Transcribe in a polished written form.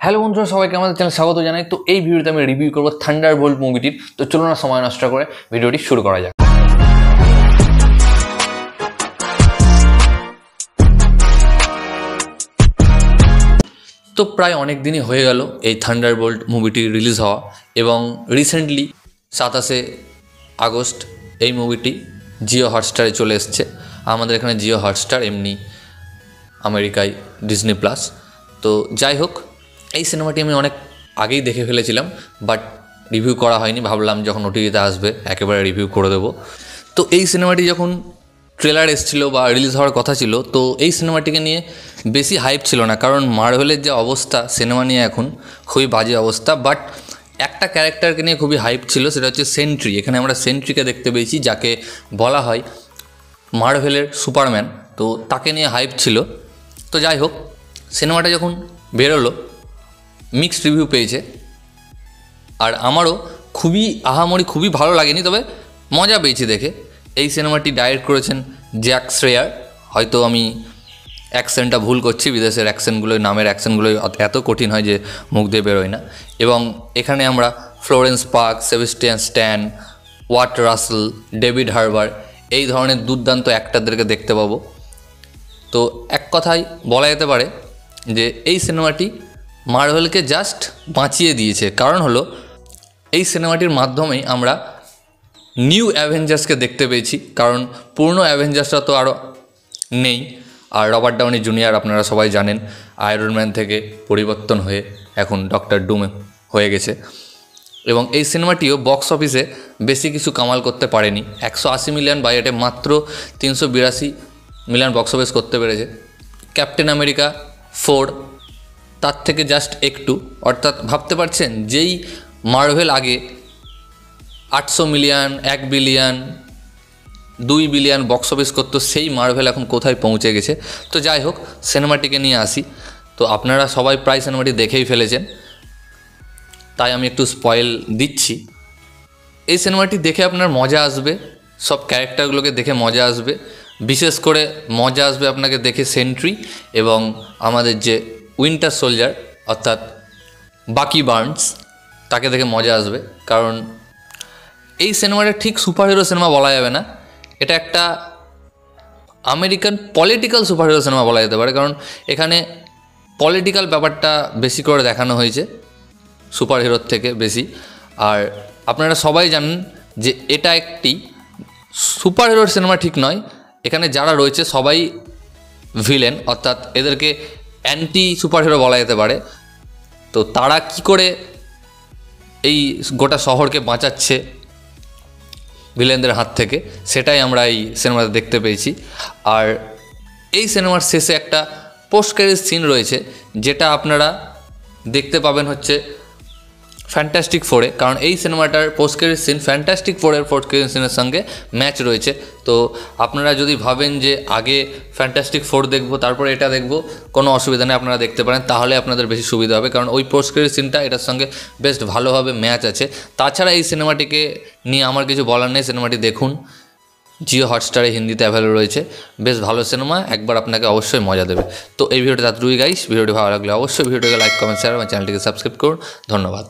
Hello বন্ধুরা, সবাইকে আমাদের চ্যানেলে স্বাগত জানাই। তো এই ভিডিওতে আমি রিভিউ করব থান্ডারবোল্ট মুভিটির। তো চলুন না সময় নষ্ট করে ভিডিওটি শুরু করা যাক। তো প্রায় অনেক দিনই হয়ে গেল এই থান্ডারবোল্ট মুভিটি রিলিজ হওয়া, এবং রিসেন্টলি 27শে আগস্ট এই মুভিটি জিও হটস্টারে চলে এসছে। আমাদের এখানে জিও হটস্টার, এমনি আমেরিকায় ডিজনি প্লাস। তো যাই হোক, এই সিনেমাটি আমি অনেক আগেই দেখে ফেলেছিলাম, বাট রিভিউ করা হয়নি। ভাবলাম যখন ওটিটিতে আসবে একেবারে রিভিউ করে দেবো। তো এই সিনেমাটি যখন ট্রেলার এসেছিল বা রিলিজ হওয়ার কথা ছিল, তো এই সিনেমাটিকে নিয়ে বেশি হাইপ ছিল না, কারণ মার্ভেলের যে অবস্থা সিনেমা নিয়ে এখন খুবই বাজে অবস্থা। বাট একটা ক্যারেক্টারকে নিয়ে খুবই হাইপ ছিল, সেটা হচ্ছে সেন্ট্রি। এখানে আমরা সেন্ট্রিকে দেখতে পেয়েছি, যাকে বলা হয় মার্ভেলের সুপারম্যান। তো তাকে নিয়ে হাইপ ছিল। তো যাই হোক, সিনেমাটা যখন বেরোলো মিক্সড রিভিউ পেয়েছে, আর আমারও খুবই ভালো লাগেনি, তবে মজা পেয়েছি দেখে। এই সিনেমাটি ডাইরেক্ট করেছেন জ্যাক শ্রেয়ার। হয়তো আমি অ্যাকসেন্টটা ভুল করছি, বিদেশের নামের অ্যাকসেন্টগুলো এত কঠিন হয় যে মুখ দিয়ে বেরোয় না। এবং এখানে আমরা ফ্লোরেন্স পার্ক, Sebastian Stan, Wyatt Russell, David Harbour এই ধরনের দুর্দান্ত অ্যাক্টরদেরকে দেখতে পাবো। তো এক কথায় বলা যেতে পারে যে এই সিনেমাটি মার্ভেলকে জাস্ট বাঁচিয়ে দিয়েছে। কারণ হলো এই সিনেমাটির মাধ্যমেই আমরা নিউ অ্যাভেঞ্জার্সকে দেখতে পেয়েছি, কারণ পুরনো অ্যাভেঞ্জার্সরা তো আরও নেই। আর রবার্ট ডাউনি জুনিয়র আপনারা সবাই জানেন, আয়রন ম্যান থেকে পরিবর্তন হয়ে এখন ডক্টর ডুম হয়ে গেছে। এবং এই সিনেমাটিও বক্স অফিসে বেশি কিছু কামাল করতে পারেনি। 180 মিলিয়ন বাজেটে মাত্র 382 মিলিয়ন বক্স অফিস করতে পেরেছে। ক্যাপ্টেন আমেরিকা 4 তার থেকে জাস্ট একটু, অর্থাৎ ভাবতে পারছেন যেই মার্ভেল আগে 800 million, 1 billion, 2 billion box office করতো, সেই মার্ভেল এখন কোথায় পৌঁছে গেছে। তো যাই হোক, সিনেমাটিকে নিয়ে আসি। তো আপনারা সবাই প্রায় সিনেমাটি দেখেই ফেলেছেন, তাই আমি একটু স্পয়েল দিচ্ছি। এই সিনেমাটি দেখে আপনার মজা আসবে, সব ক্যারেক্টারগুলোকে দেখে মজা আসবে। বিশেষ করে মজা আসবে আপনাকে দেখে সেন্ট্রি এবং আমাদের যে উইন্টার সোলজার অর্থাৎ বাকি বার্নস, তাকে দেখে মজা আসবে। কারণ এই সিনেমাটা ঠিক সুপারহিরো সিনেমা বলা যাবে না, এটা একটা আমেরিকান পলিটিক্যাল সুপারহিরো সিনেমা বলা যেতে পারে। কারণ এখানে পলিটিক্যাল ব্যাপারটা বেশি করে দেখানো হয়েছে সুপারহিরোর থেকে বেশি। আর আপনারা সবাই জানেন যে এটা একটি সুপারহিরোর সিনেমা ঠিক নয়, এখানে যারা রয়েছে সবাই ভিলেন, অর্থাৎ এদেরকে অ্যান্টি সুপারহিরো বলা যেতে পারে। তো তারা কি করে এই গোটা শহরকে বাঁচাচ্ছে ভিলেনদের হাত থেকে, সেটাই আমরা এই সিনেমাতে দেখতে পেয়েছি। আর এই সিনেমার শেষে একটা পোস্ট ক্রেডিট সিন রয়েছে, যেটা আপনারা দেখতে পাবেন হচ্ছে ফ্যান্টাস্টিক ফোরে। কারণ এই সিনেমাটার পোস্ট ক্রেডিট সিন ফ্যান্টাস্টিক ফোরের পোস্ট ক্রেডিট সিনের সঙ্গে ম্যাচ রয়েছে। তো আপনারা যদি ভাবেন যে আগে ফ্যান্টাস্টিক ফোর দেখবো তারপরে এটা দেখবো, কোনো অসুবিধা নেই, আপনারা দেখতে পারেন, তাহলে আপনাদের বেশি সুবিধা হবে। কারণ ওই পোস্ট ক্রেডিট সিনটা এটার সঙ্গে বেশ ভালোভাবে ম্যাচ আছে। তাছাড়া এই সিনেমাটিকে নিয়ে আমার কিছু বলার নেই, সিনেমাটি দেখুন, জিও হটস্টারে হিন্দিতে অ্যাভেলেবল রয়েছে। বেশ ভালো সিনেমা, একবার আপনাকে অবশ্যই মজা দেবে। তো এই ভিডিওটা তাড়াতাড়ি গাইস, ভিডিওটি ভালো লাগলে অবশ্যই ভিডিওটিকে লাইক, কমেন্ট, শেয়ার এবং চ্যানেলটিকে সাবস্ক্রাইব করুন। ধন্যবাদ।